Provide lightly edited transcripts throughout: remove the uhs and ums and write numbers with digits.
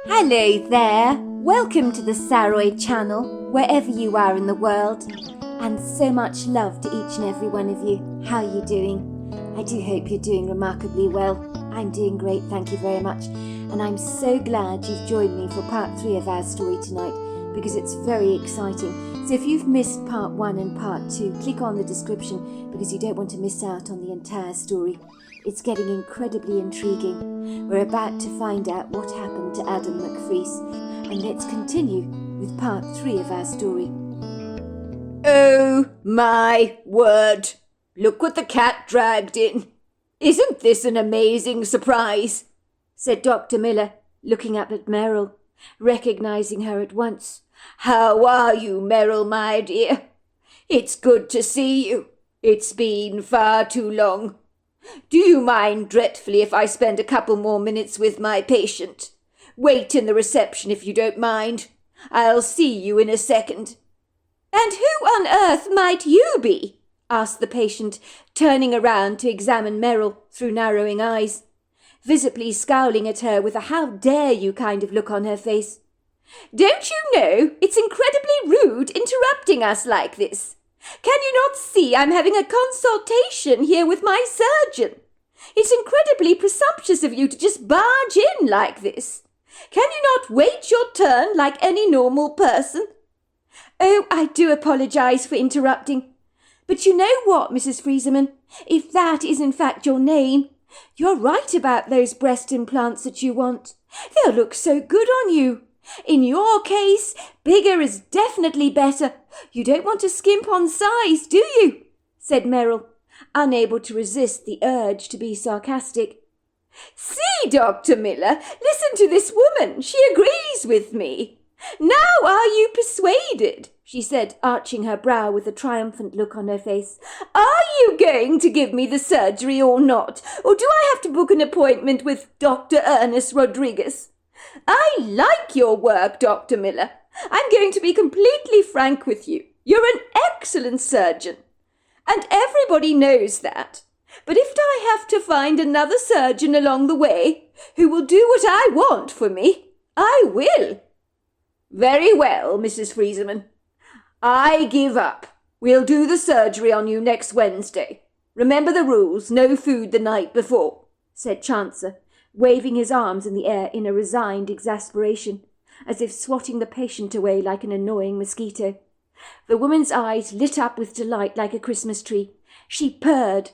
Hello there, welcome to the Saroy channel, wherever you are in the world, and so much love to each and every one of you. How are you doing? I do hope you're doing remarkably well. I'm doing great, thank you very much, and I'm so glad you've joined me for part 3 of our story tonight, because it's very exciting. So if you've missed part 1 and part 2, click on the description because you don't want to miss out on the entire story. It's getting incredibly intriguing. We're about to find out what happened to Adam McFreeze, and let's continue with part 3 of our story. Oh my word! Look what the cat dragged in. Isn't this an amazing surprise? Said Dr. Miller, looking up at Merrill, recognizing her at once. How are you, Merrill, my dear? It's good to see you. It's been far too long. Do you mind dreadfully if I spend a couple more minutes with my patient? Wait in the reception if you don't mind. I'll see you in a second. And who on earth might you be? Asked the patient, turning around to examine Merrill through narrowing eyes, visibly scowling at her with a how dare you kind of look on her face. Don't you know it's incredibly rude interrupting us like this? Can you not see I'm having a consultation here with my surgeon? It's incredibly presumptuous of you to just barge in like this. Can you not wait your turn like any normal person? Oh, I do apologise for interrupting. But you know what, Mrs. Frieseman? If that is in fact your name, you're right about those breast implants that you want. They'll look so good on you. In your case, bigger is definitely better. You don't want to skimp on size, do you? Said Merrill, unable to resist the urge to be sarcastic. See, Dr. Miller, listen to this woman. She agrees with me. Now are you persuaded? She said, arching her brow with a triumphant look on her face. Are you going to give me the surgery or not? Or do I have to book an appointment with Dr. Ernest Rodriguez? I like your work, Dr. Miller. I'm going to be completely frank with you. You're an excellent surgeon. And everybody knows that. But if I have to find another surgeon along the way who will do what I want for me, I will. Very well, Mrs. Frieseman. I give up. We'll do the surgery on you next Wednesday. Remember the rules, no food the night before, said Chancer, waving his arms in the air in a resigned exasperation, as if swatting the patient away like an annoying mosquito. The woman's eyes lit up with delight like a Christmas tree. She purred.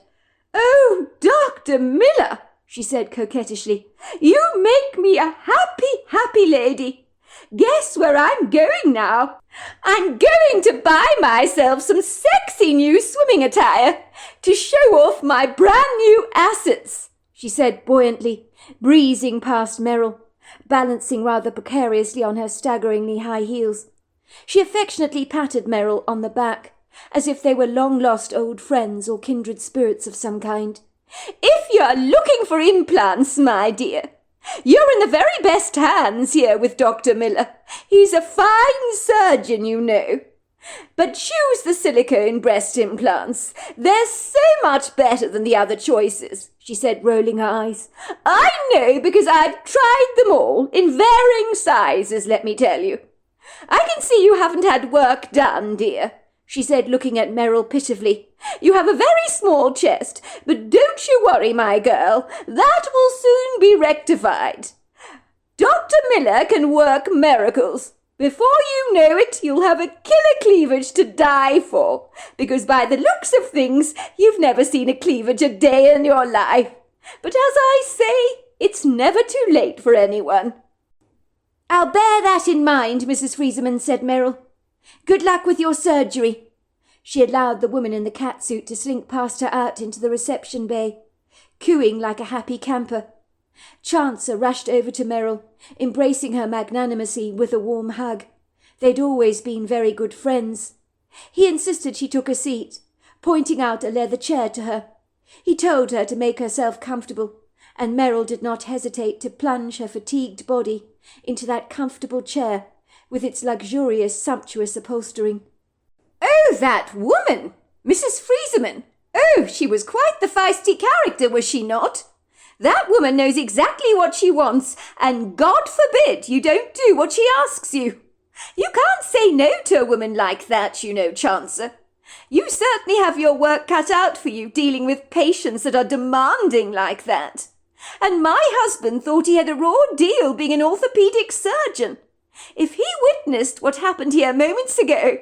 Oh, Dr. Miller, she said coquettishly, you make me a happy, happy lady. Guess where I'm going now? I'm going to buy myself some sexy new swimming attire to show off my brand new assets, she said buoyantly, breezing past Merrill, balancing rather precariously on her staggeringly high heels. She affectionately patted Merrill on the back, as if they were long-lost old friends or kindred spirits of some kind. If you're looking for implants, my dear, you're in the very best hands here with Dr. Miller. He's a fine surgeon, you know. But choose the silicone breast implants. They're so much better than the other choices, she said, rolling her eyes. I know because I've tried them all in varying sizes, let me tell you. I can see you haven't had work done, dear, she said, looking at Merrill pitifully. You have a very small chest, but don't you worry, my girl. That will soon be rectified. Dr. Miller can work miracles. Before you know it, you'll have a killer cleavage to die for, because by the looks of things, you've never seen a cleavage a day in your life. But as I say, it's never too late for anyone. I'll bear that in mind, Mrs. Frieseman, said Merrill. Good luck with your surgery. She allowed the woman in the catsuit to slink past her out into the reception bay, cooing like a happy camper. Chancer rushed over to Merrill, embracing her magnanimously with a warm hug. They'd always been very good friends. He insisted she took a seat, pointing out a leather chair to her. He told her to make herself comfortable, and Merrill did not hesitate to plunge her fatigued body into that comfortable chair with its luxurious, sumptuous upholstering. Oh, that woman! Mrs. Frieseman! Oh, she was quite the feisty character, was she not? That woman knows exactly what she wants, and God forbid you don't do what she asks you. You can't say no to a woman like that, you know, Chancer. You certainly have your work cut out for you dealing with patients that are demanding like that. And my husband thought he had a raw deal being an orthopedic surgeon. If he witnessed what happened here moments ago,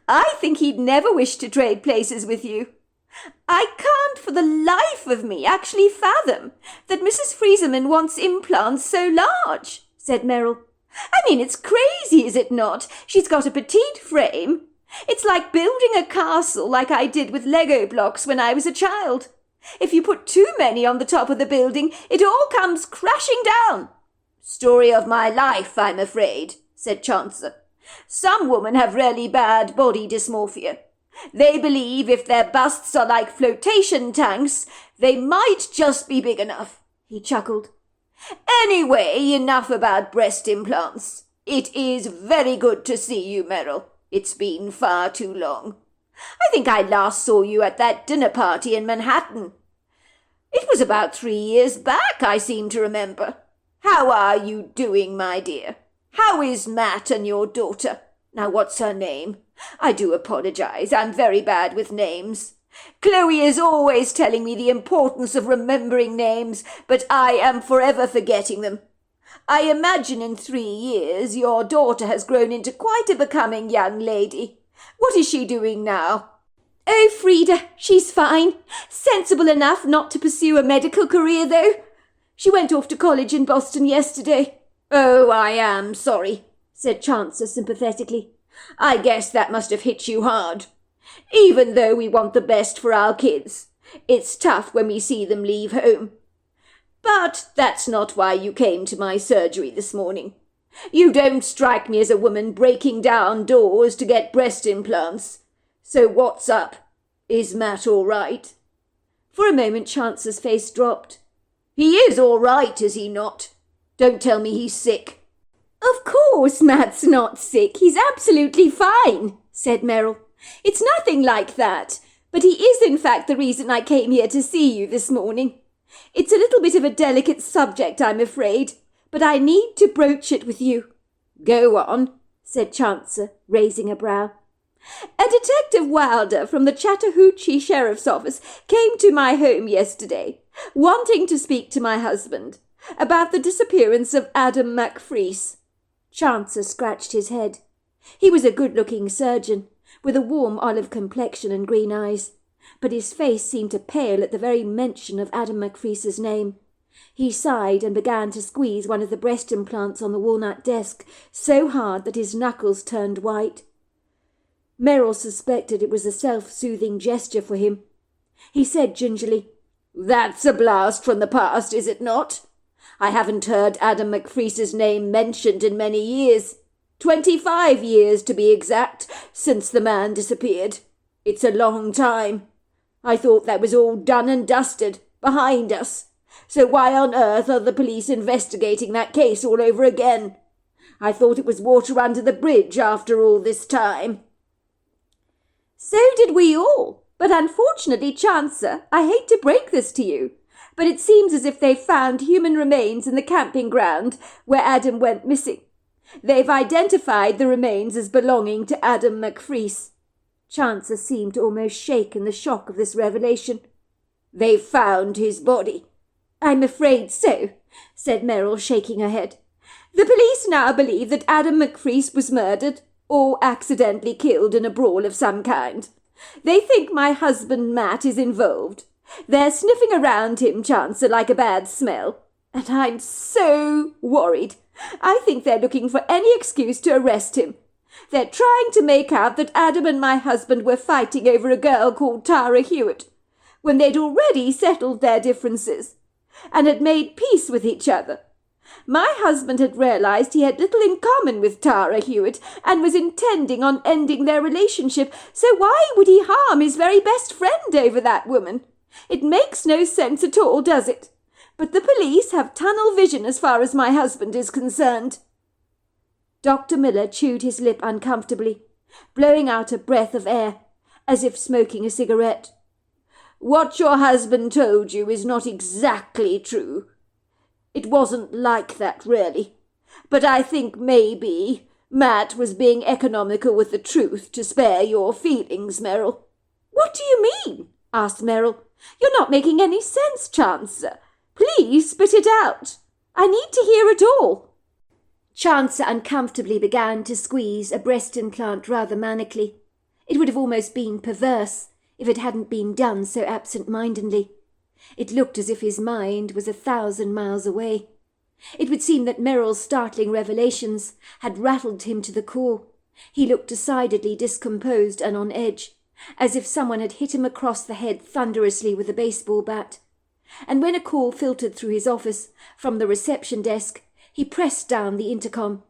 I think he'd never wish to trade places with you. I can't for the life of me actually fathom that Mrs. Frieseman wants implants so large, said Merrill. I mean, it's crazy, is it not? She's got a petite frame. It's like building a castle like I did with Lego blocks when I was a child. If you put too many on the top of the building, it all comes crashing down. Story of my life, I'm afraid, said Chancer. Some women have really bad body dysmorphia. They believe if their busts are like flotation tanks, they might just be big enough. He chuckled. Anyway, enough about breast implants. It is very good to see you, Merrill. It's been far too long. I think I last saw you at that dinner party in Manhattan. It was about 3 years back, I seem to remember. How are you doing, my dear? How is Matt and your daughter? Now, what's her name? I do apologize. I'm very bad with names. Chloe is always telling me the importance of remembering names, but I am forever forgetting them. I imagine in 3 years your daughter has grown into quite a becoming young lady. What is she doing now? Oh, Frida, she's fine. Sensible enough not to pursue a medical career, though. She went off to college in Boston yesterday. Oh, I am sorry, said Chancer sympathetically. I guess that must have hit you hard. Even though we want the best for our kids, it's tough when we see them leave home. But that's not why you came to my surgery this morning. You don't strike me as a woman breaking down doors to get breast implants. So what's up? Is Matt all right? For a moment Chancer's face dropped. He is all right, is he not? Don't tell me he's sick. Of course Matt's not sick. He's absolutely fine, said Merrill. It's nothing like that. But he is in fact the reason I came here to see you this morning. It's a little bit of a delicate subject, I'm afraid, but I need to broach it with you. Go on, said Chancer, raising a brow. A Detective Wilder from the Chattahoochee Sheriff's Office came to my home yesterday, wanting to speak to my husband about the disappearance of Adam McFreese. Chancer scratched his head. He was a good-looking surgeon, with a warm olive complexion and green eyes, but his face seemed to pale at the very mention of Adam McFreese's name. He sighed and began to squeeze one of the breast implants on the walnut desk so hard that his knuckles turned white. Merrill suspected it was a self-soothing gesture for him. He said gingerly, "That's a blast from the past, is it not? I haven't heard Adam McFreese's name mentioned in many years. 25 years, to be exact, since the man disappeared. It's a long time. I thought that was all done and dusted, behind us. So why on earth are the police investigating that case all over again? I thought it was water under the bridge after all this time." So did we all. But unfortunately, Chancer, I hate to break this to you, but it seems as if they've found human remains in the camping ground where Adam went missing. They've identified the remains as belonging to Adam McFreese. Chancer seemed to almost shake in the shock of this revelation. "They've found his body?" "I'm afraid so," said Merrill, shaking her head. "The police now believe that Adam McFreese was murdered or accidentally killed in a brawl of some kind. They think my husband Matt is involved. They're sniffing around him, Chancer, like a bad smell. And I'm so worried. I think they're looking for any excuse to arrest him. They're trying to make out that Adam and my husband were fighting over a girl called Tara Hewitt, when they'd already settled their differences and had made peace with each other. My husband had realized he had little in common with Tara Hewitt and was intending on ending their relationship, so why would he harm his very best friend over that woman? It makes no sense at all, does it? But the police have tunnel vision as far as my husband is concerned." Dr. Miller chewed his lip uncomfortably, blowing out a breath of air, as if smoking a cigarette. What your husband told you is not exactly true. It wasn't like that, really. But I think maybe Matt was being economical with the truth to spare your feelings, Meryl." "What do you mean?" asked Meryl. "You're not making any sense, Chancer. Please spit it out. I need to hear it all." Chancer uncomfortably began to squeeze a breast implant rather manically. It would have almost been perverse if it hadn't been done so absent-mindedly. It looked as if his mind was 1,000 miles away. It would seem that Meryl's startling revelations had rattled him to the core. He looked decidedly discomposed and on edge, as if someone had hit him across the head thunderously with a baseball bat. And when a call filtered through his office from the reception desk, he pressed down the intercom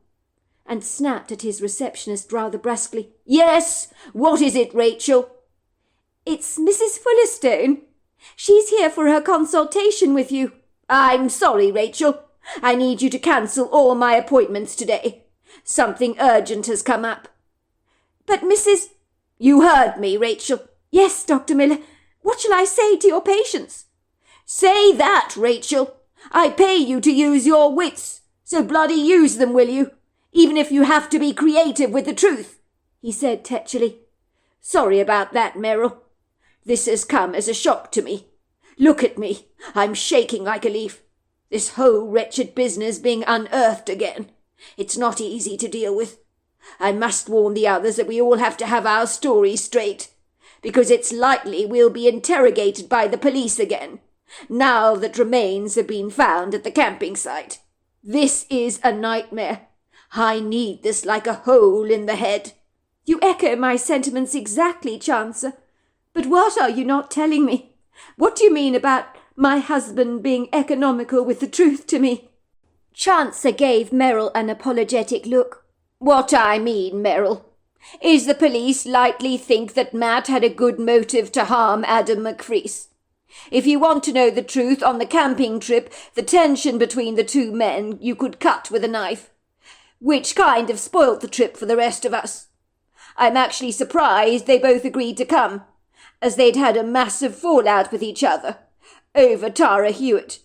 and snapped at his receptionist rather brusquely. "Yes, what is it, Rachel?" "It's Mrs. Fullerstone. She's here for her consultation with you." "I'm sorry, Rachel. I need you to cancel all my appointments today. Something urgent has come up." "But Mrs. You heard me, Rachel." "Yes, Dr. Miller. What shall I say to your patients?" "Say that, Rachel. I pay you to use your wits, so bloody use them, will you? Even if you have to be creative with the truth," he said tetchily. "Sorry about that, Meryl. This has come as a shock to me. Look at me. I'm shaking like a leaf. This whole wretched business being unearthed again. It's not easy to deal with. I must warn the others that we all have to have our stories straight, because it's likely we'll be interrogated by the police again, now that remains have been found at the camping site. This is a nightmare. I need this like a hole in the head." "You echo my sentiments exactly, Chancer. But what are you not telling me? What do you mean about my husband being economical with the truth to me?" Chancer gave Meryl an apologetic look. "What I mean, Meryl, is the police likely think that Matt had a good motive to harm Adam McCrease. If you want to know the truth on the camping trip, the tension between the two men you could cut with a knife, which kind of spoilt the trip for the rest of us. I'm actually surprised they both agreed to come, as they'd had a massive fallout with each other over Tara Hewitt.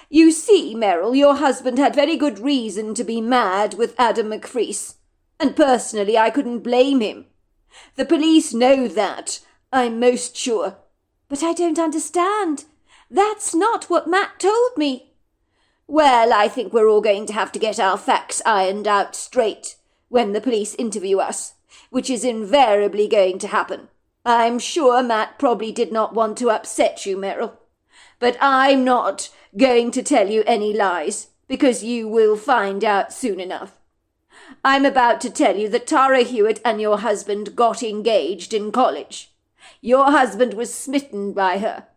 You see, Meryl, your husband had very good reason to be mad with Adam McCrease, and personally I couldn't blame him. The police know that, I'm most sure." "But I don't understand. That's not what Matt told me." "Well, I think we're all going to have to get our facts ironed out straight when the police interview us, which is invariably going to happen. I'm sure Matt probably did not want to upset you, Meryl, but I'm not going to tell you any lies, because you will find out soon enough. I'm about to tell you that Tara Hewitt and your husband got engaged in college. Your husband was smitten by her,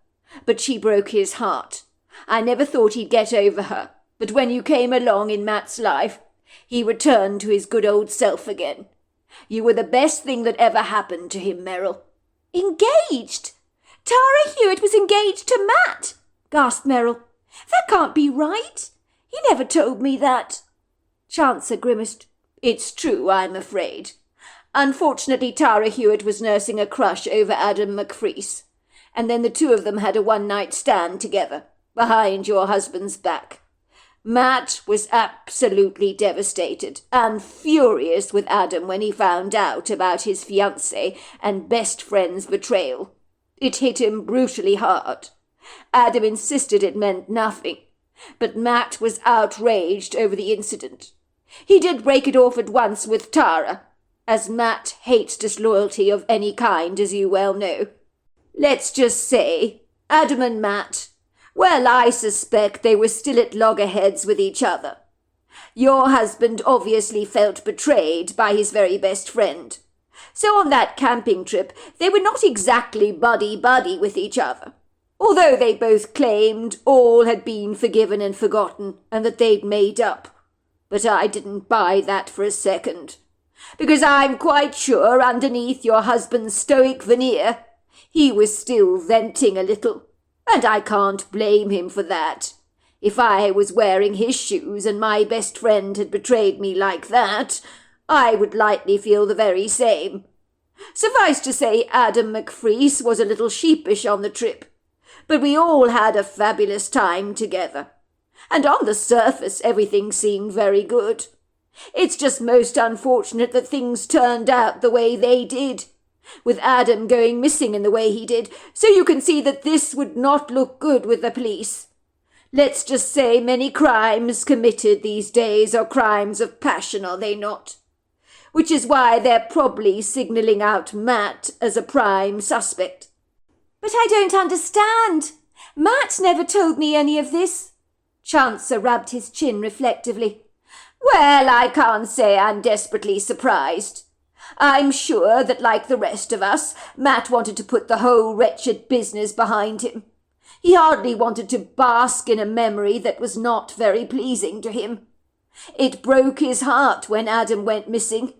but she broke his heart. I never thought he'd get over her, but when you came along in Matt's life, he returned to his good old self again. You were the best thing that ever happened to him, Meryl." "Engaged? Tara Hewitt was engaged to Matt?" gasped Meryl. "That can't be right. He never told me that." Chancer grimaced. "It's true, I'm afraid. Unfortunately, Tara Hewitt was nursing a crush over Adam McCrease, and then the two of them had a one-night stand together, behind your husband's back. Matt was absolutely devastated and furious with Adam when he found out about his fiancée and best friend's betrayal. It hit him brutally hard. Adam insisted it meant nothing, but Matt was outraged over the incident. He did break it off at once with Tara, as Matt hates disloyalty of any kind, as you well know. Let's just say, Adam and Matt, well, I suspect they were still at loggerheads with each other. Your husband obviously felt betrayed by his very best friend. So on that camping trip, they were not exactly buddy-buddy with each other, although they both claimed all had been forgiven and forgotten, and that they'd made up. But I didn't buy that for a second, because I'm quite sure underneath your husband's stoic veneer, he was still venting a little, and I can't blame him for that. If I was wearing his shoes and my best friend had betrayed me like that, I would likely feel the very same. Suffice to say, Adam McFreece was a little sheepish on the trip, but we all had a fabulous time together. And on the surface, everything seemed very good. It's just most unfortunate that things turned out the way they did, with Adam going missing in the way he did, so you can see that this would not look good with the police. Let's just say many crimes committed these days are crimes of passion, are they not? Which is why they're probably signalling out Matt as a prime suspect. But I don't understand. Matt never told me any of this. Chancer rubbed his chin reflectively. Well, I can't say I'm desperately surprised. I'm sure that, like the rest of us, Matt wanted to put the whole wretched business behind him. He hardly wanted to bask in a memory that was not very pleasing to him. It broke his heart when Adam went missing,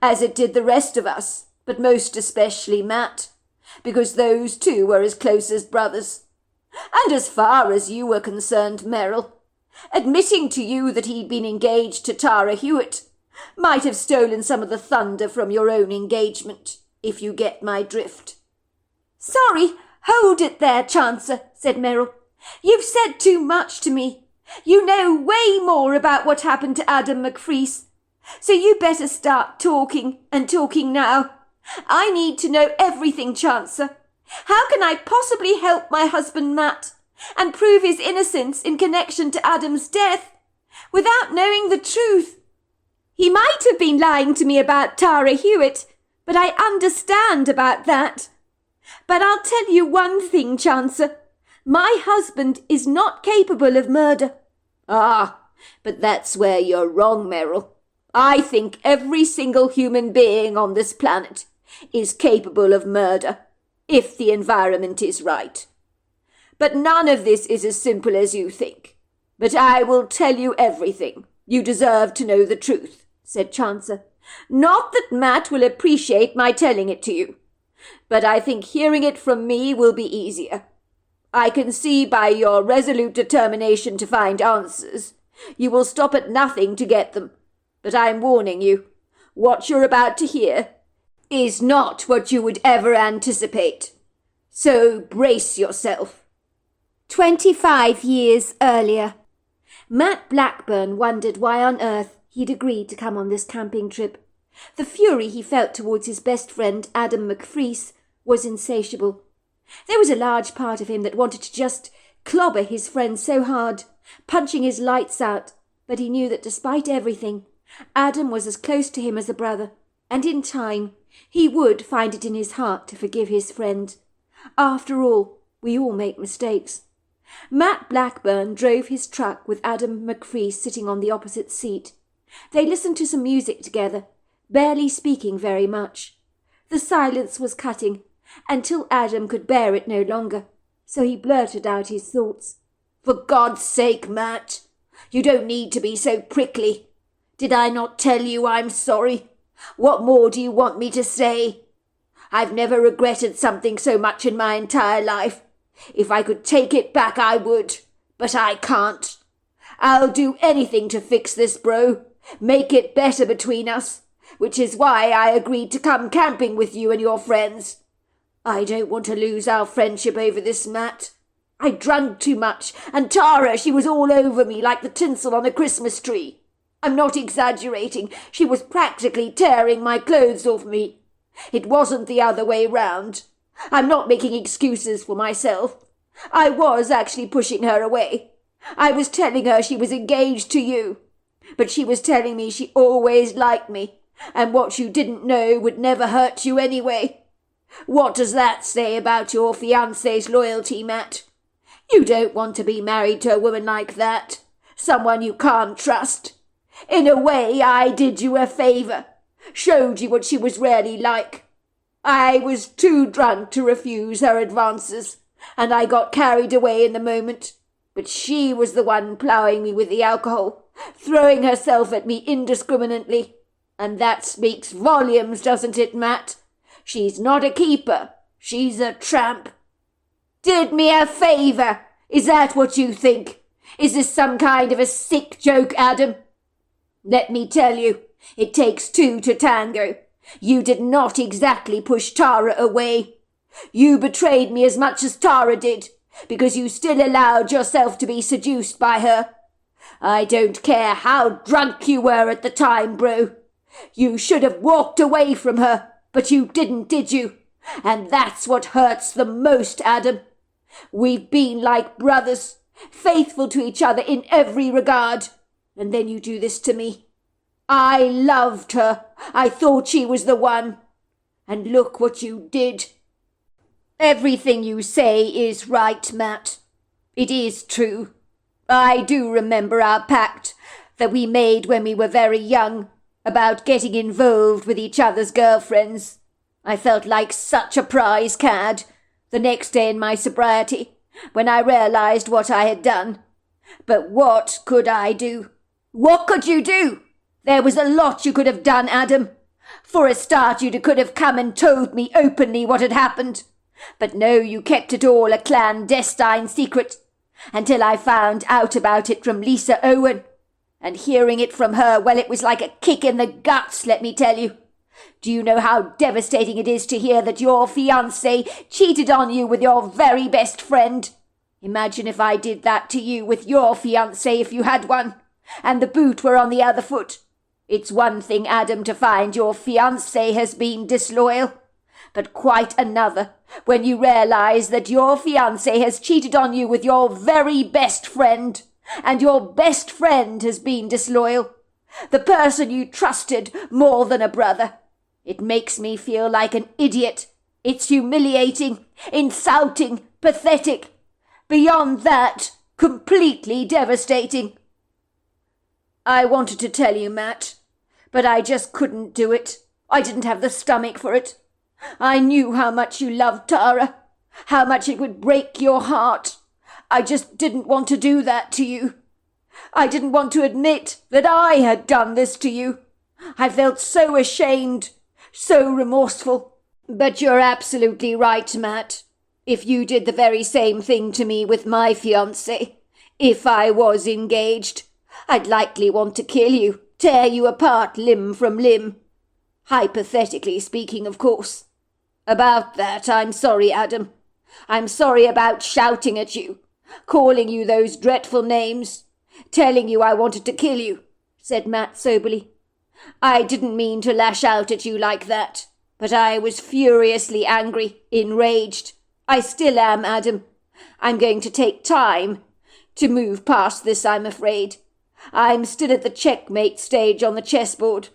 as it did the rest of us, but most especially Matt, because those two were as close as brothers. And as far as you were concerned, Merrill, admitting to you that he'd been engaged to Tara Hewitt might have stolen some of the thunder from your own engagement, if you get my drift. Sorry, hold it there, Chancer, said Merrill. You've said too much to me. You know way more about what happened to Adam McFreece. So you better start talking, and talking now. I need to know everything, Chancer. How can I possibly help my husband Matt and prove his innocence in connection to Adam's death without knowing the truth? He might have been lying to me about Tara Hewitt, but I understand about that. But I'll tell you one thing, Chancer. My husband is not capable of murder. Ah, but that's where you're wrong, Merrill. I think every single human being on this planet is capable of murder, if the environment is right. But none of this is as simple as you think. But I will tell you everything. You deserve to know the truth, said Chancer. Not that Matt will appreciate my telling it to you, but I think hearing it from me will be easier. I can see by your resolute determination to find answers, you will stop at nothing to get them. But I'm warning you, what you're about to hear is not what you would ever anticipate. So brace yourself. 25 years earlier, Matt Blackburn wondered why on earth he'd agreed to come on this camping trip. The fury he felt towards his best friend Adam McFreece was insatiable. There was a large part of him that wanted to just clobber his friend so hard, punching his lights out, but he knew that despite everything, Adam was as close to him as a brother, and in time he would find it in his heart to forgive his friend. After all, we all make mistakes. Matt Blackburn drove his truck with Adam McFreece sitting on the opposite seat. They listened to some music together, barely speaking very much. The silence was cutting, until Adam could bear it no longer, so he blurted out his thoughts. For God's sake, Matt, you don't need to be so prickly. Did I not tell you I'm sorry? What more do you want me to say? I've never regretted something so much in my entire life. If I could take it back, I would, but I can't. I'll do anything to fix this, bro. Make it better between us, which is why I agreed to come camping with you and your friends. I don't want to lose our friendship over this, Matt. I drank too much, and Tara, she was all over me like the tinsel on a Christmas tree. I'm not exaggerating. She was practically tearing my clothes off me. It wasn't the other way round. I'm not making excuses for myself. I was actually pushing her away. I was telling her she was engaged to you, but she was telling me she always liked me, and what you didn't know would never hurt you anyway. What does that say about your fiancé's loyalty, Matt? You don't want to be married to a woman like that, someone you can't trust. In a way, I did you a favour, showed you what she was really like. I was too drunk to refuse her advances, and I got carried away in the moment. But she was the one ploughing me with the alcohol, throwing herself at me indiscriminately. And that speaks volumes, doesn't it, Matt? She's not a keeper. She's a tramp. Did me a favour. Is that what you think? Is this some kind of a sick joke, Adam? Let me tell you, it takes two to tango. You did not exactly push Tara away. You betrayed me as much as Tara did, because you still allowed yourself to be seduced by her. I don't care how drunk you were at the time, bro. You should have walked away from her, but you didn't, did you? And that's what hurts the most, Adam. We've been like brothers, faithful to each other in every regard. And then you do this to me. I loved her. I thought she was the one. And look what you did. Everything you say is right, Matt. It is true. I do remember our pact that we made when we were very young about getting involved with each other's girlfriends. I felt like such a prize cad the next day in my sobriety when I realized what I had done. But what could I do? What could you do? There was a lot you could have done, Adam. For a start, you could have come and told me openly what had happened. But no, you kept it all a clandestine secret until I found out about it from Lisa Owen. And hearing it from her, well, it was like a kick in the guts, let me tell you. Do you know how devastating it is to hear that your fiancé cheated on you with your very best friend? Imagine if I did that to you with your fiancé if you had one, and the boot were on the other foot. It's one thing, Adam, to find your fiancé has been disloyal, but quite another when you realize that your fiancé has cheated on you with your very best friend, and your best friend has been disloyal, the person you trusted more than a brother. It makes me feel like an idiot. It's humiliating, insulting, pathetic. Beyond that, completely devastating. I wanted to tell you, Matt, but I just couldn't do it. I didn't have the stomach for it. I knew how much you loved Tara, how much it would break your heart. I just didn't want to do that to you. I didn't want to admit that I had done this to you. I felt so ashamed, so remorseful. But you're absolutely right, Matt. If you did the very same thing to me with my fiancé, if I was engaged, I'd likely want to kill you, tear you apart limb from limb. Hypothetically speaking, of course. About that, I'm sorry, Adam. I'm sorry about shouting at you, calling you those dreadful names, telling you I wanted to kill you, said Matt soberly. I didn't mean to lash out at you like that, but I was furiously angry, enraged. I still am, Adam. I'm going to take time to move past this, I'm afraid. I'm still at the checkmate stage on the chessboard.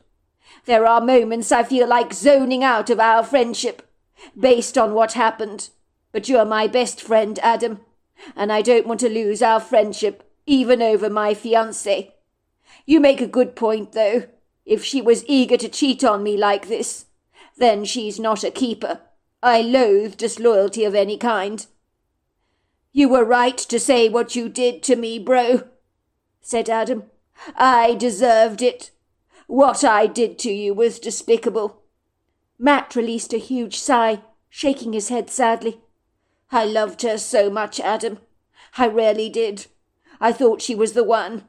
There are moments I feel like zoning out of our friendship, based on what happened. But you're my best friend, Adam, and I don't want to lose our friendship, even over my fiancé. You make a good point, though. If she was eager to cheat on me like this, then she's not a keeper. I loathe disloyalty of any kind. You were right to say what you did to me, bro, said Adam. I deserved it. What I did to you was despicable. Matt released a huge sigh, shaking his head sadly. I loved her so much, Adam. I really did. I thought she was the one.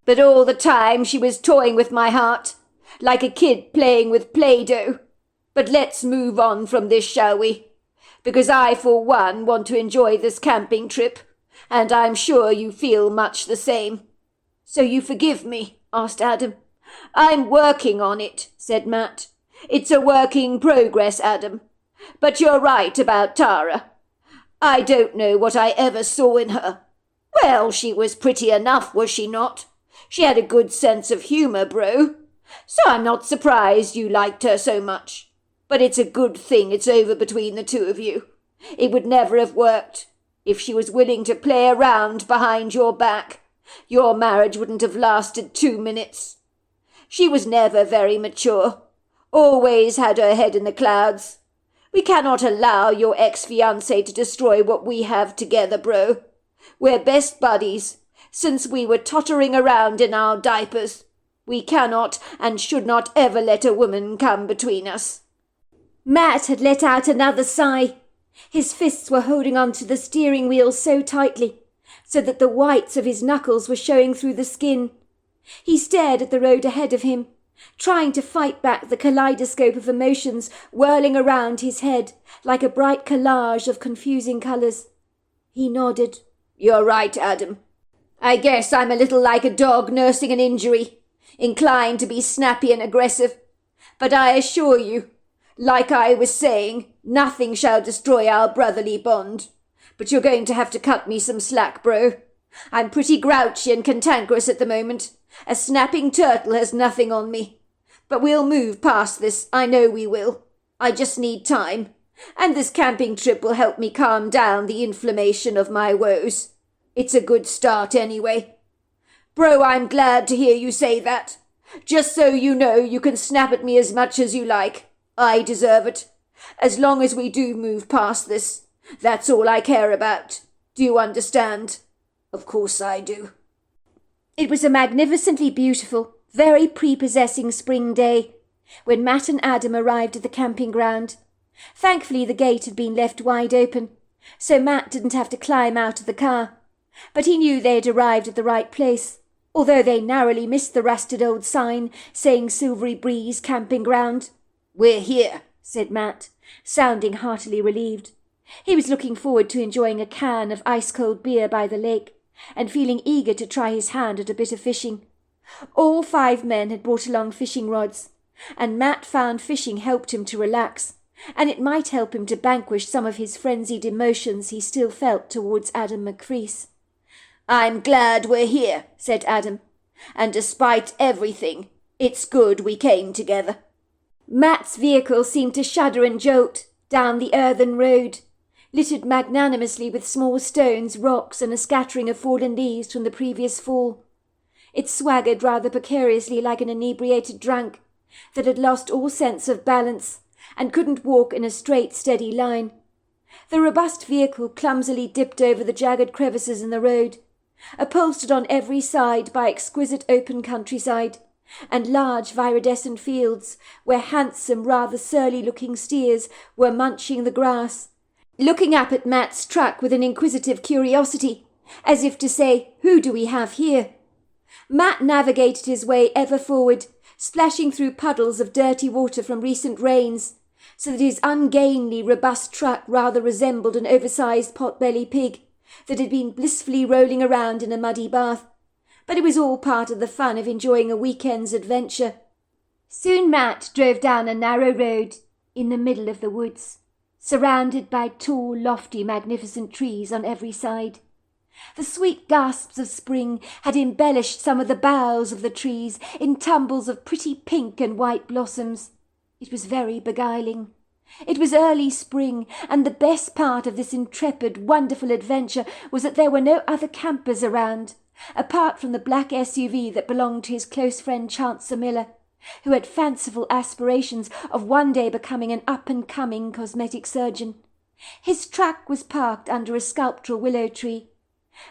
But all the time she was toying with my heart, like a kid playing with Play-Doh. But let's move on from this, shall we? Because I, for one, want to enjoy this camping trip, and I'm sure you feel much the same. So you forgive me? Asked Adam. I'm working on it, said Matt. It's a work in progress, Adam. But you're right about Tara. I don't know what I ever saw in her. Well, she was pretty enough, was she not? She had a good sense of humour, bro. So I'm not surprised you liked her so much. But it's a good thing it's over between the two of you. It would never have worked. If she was willing to play around behind your back, your marriage wouldn't have lasted 2 minutes. She was never very mature. Always had her head in the clouds. We cannot allow your ex-fiancé to destroy what we have together, bro. We're best buddies, since we were tottering around in our diapers. We cannot and should not ever let a woman come between us. Matt had let out another sigh. His fists were holding onto the steering wheel so tightly, so that the whites of his knuckles were showing through the skin. He stared at the road ahead of him, trying to fight back the kaleidoscope of emotions whirling around his head like a bright collage of confusing colours. He nodded. "You're right, Adam. I guess I'm a little like a dog nursing an injury, inclined to be snappy and aggressive. But I assure you, like I was saying, nothing shall destroy our brotherly bond. But you're going to have to cut me some slack, bro. I'm pretty grouchy and cantankerous at the moment. A snapping turtle has nothing on me. But we'll move past this, I know we will. I just need time. And this camping trip will help me calm down the inflammation of my woes. It's a good start anyway. Bro, I'm glad to hear you say that. Just so you know, you can snap at me as much as you like. I deserve it. As long as we do move past this, that's all I care about. Do you understand? Of course I do. It was a magnificently beautiful, very prepossessing spring day when Matt and Adam arrived at the camping ground. Thankfully, the gate had been left wide open, so Matt didn't have to climb out of the car. But he knew they had arrived at the right place, although they narrowly missed the rusted old sign saying Silvery Breeze Camping Ground. "We're here," said Matt, sounding heartily relieved. He was looking forward to enjoying a can of ice-cold beer by the lake and feeling eager to try his hand at a bit of fishing. All 5 men had brought along fishing rods, and Matt found fishing helped him to relax, and it might help him to vanquish some of his frenzied emotions he still felt towards Adam McCrease. "I'm glad we're here," said Adam. "And despite everything, it's good we came together." Matt's vehicle seemed to shudder and jolt down the earthen road, littered magnanimously with small stones, rocks, and a scattering of fallen leaves from the previous fall. It swaggered rather precariously like an inebriated drunk that had lost all sense of balance and couldn't walk in a straight, steady line. The robust vehicle clumsily dipped over the jagged crevices in the road, upholstered on every side by exquisite open countryside and large viridescent fields where handsome, rather surly-looking steers were munching the grass, looking up at Matt's truck with an inquisitive curiosity, as if to say, "Who do we have here?" Matt navigated his way ever forward, splashing through puddles of dirty water from recent rains, so that his ungainly, robust truck rather resembled an oversized pot-belly pig that had been blissfully rolling around in a muddy bath. But it was all part of the fun of enjoying a weekend's adventure. Soon Matt drove down a narrow road in the middle of the woods, surrounded by tall, lofty, magnificent trees on every side. The sweet gasps of spring had embellished some of the boughs of the trees in tumbles of pretty pink and white blossoms. It was very beguiling. It was early spring, and the best part of this intrepid, wonderful adventure was that there were no other campers around, apart from the black SUV that belonged to his close friend Chancellor Miller, who had fanciful aspirations of one day becoming an up-and-coming cosmetic surgeon. His truck was parked under a sculptural willow tree.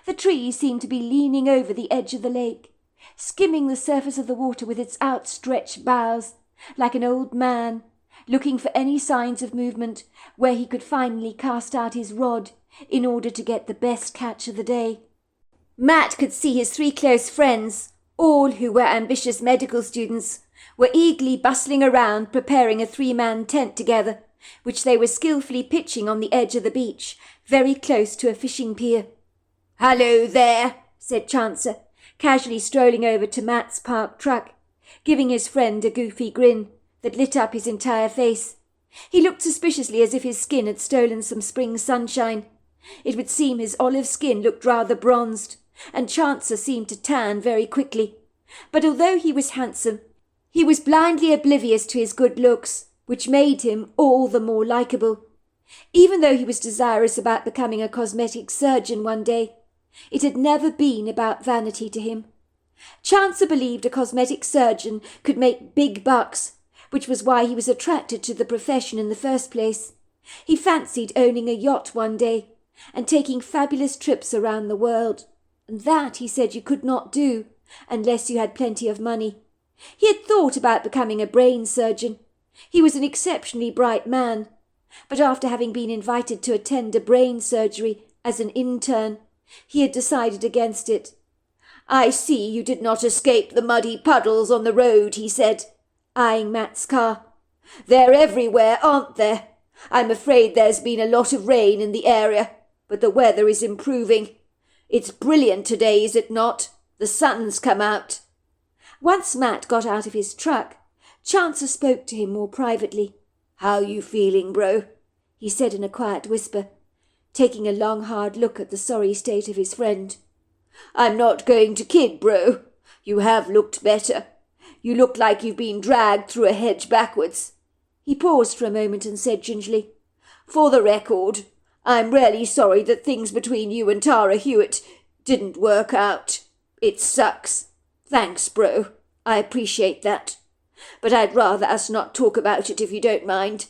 The tree seemed to be leaning over the edge of the lake, skimming the surface of the water with its outstretched boughs, like an old man, looking for any signs of movement where he could finally cast out his rod in order to get the best catch of the day. Matt could see his 3 close friends, all who were ambitious medical students, were eagerly bustling around preparing a 3-man tent together, which they were skillfully pitching on the edge of the beach, very close to a fishing pier. "Hello there," said Chancellor, casually strolling over to Matt's parked truck, giving his friend a goofy grin that lit up his entire face. He looked suspiciously as if his skin had stolen some spring sunshine. It would seem his olive skin looked rather bronzed, and Chancellor seemed to tan very quickly. But although he was handsome, he was blindly oblivious to his good looks, which made him all the more likeable. Even though he was desirous about becoming a cosmetic surgeon one day, it had never been about vanity to him. Chancellor believed a cosmetic surgeon could make big bucks, which was why he was attracted to the profession in the first place. He fancied owning a yacht one day and taking fabulous trips around the world, and that, he said, you could not do unless you had plenty of money. He had thought about becoming a brain surgeon. He was an exceptionally bright man, but after having been invited to attend a brain surgery as an intern, he had decided against it. "I see you did not escape the muddy puddles on the road," he said, eyeing Matt's car. They're everywhere, aren't there? I'm afraid there's been a lot of rain in the area, but the weather is improving. It's brilliant today, is it not? The sun's come out. Once Matt got out of his truck, Chancer spoke to him more privately. How you feeling, bro? He said in a quiet whisper, taking a long hard look at the sorry state of his friend. I'm not going to kid, bro. You have looked better. You look like you've been dragged through a hedge backwards. He paused for a moment and said gingerly, For the record, I'm really sorry that things between you and Tara Hewitt didn't work out. It sucks. Thanks, bro. I appreciate that. But I'd rather us not talk about it if you don't mind.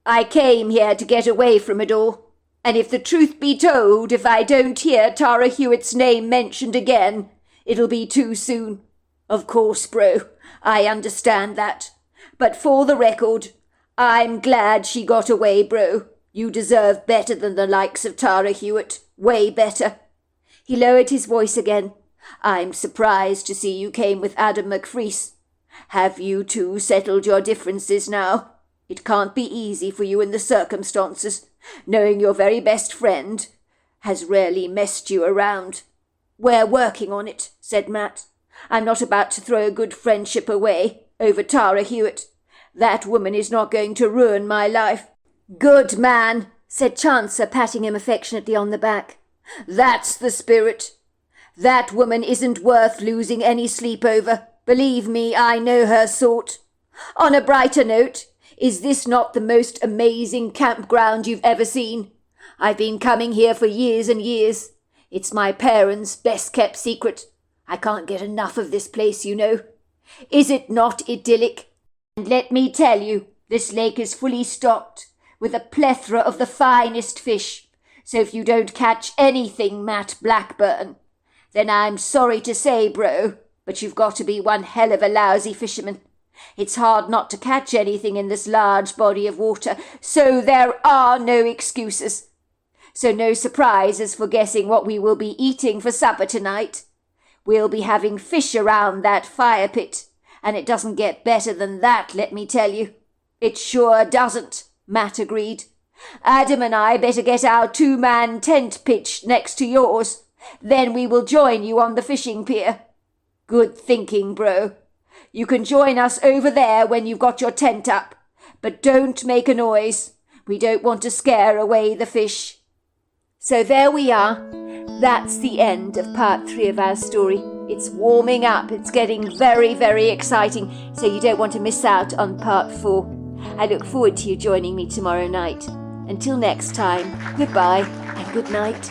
I came here to get away from it all. And if the truth be told, if I don't hear Tara Hewitt's name mentioned again, it'll be too soon. Of course, bro, I understand that. But for the record, I'm glad she got away, bro. You deserve better than the likes of Tara Hewitt. Way better. He lowered his voice again. I'm surprised to see you came with Adam McFreese. Have you two settled your differences now? It can't be easy for you in the circumstances, knowing your very best friend has really messed you around. We're working on it, said Matt. I'm not about to throw a good friendship away over Tara Hewitt. That woman is not going to ruin my life. Good man, said Chancer, patting him affectionately on the back. That's the spirit. That woman isn't worth losing any sleep over. Believe me, I know her sort. On a brighter note, is this not the most amazing campground you've ever seen? I've been coming here for years and years. It's my parents' best-kept secret. I can't get enough of this place, you know. Is it not idyllic? And let me tell you, this lake is fully stocked with a plethora of the finest fish. So if you don't catch anything, Matt Blackburn, then I'm sorry to say, bro, but you've got to be one hell of a lousy fisherman. It's hard not to catch anything in this large body of water, so there are no excuses. So no surprises for guessing what we will be eating for supper tonight. We'll be having fish around that fire pit, and it doesn't get better than that, let me tell you. It sure doesn't, Matt agreed. Adam and I better get our 2-man tent pitched next to yours. Then we will join you on the fishing pier. Good thinking, bro. You can join us over there when you've got your tent up, but don't make a noise. We don't want to scare away the fish. So there we are. That's the end of part 3 of our story. It's warming up. It's getting very, very exciting, so you don't want to miss out on part 4. I look forward to you joining me tomorrow night. Until next time, goodbye and good night.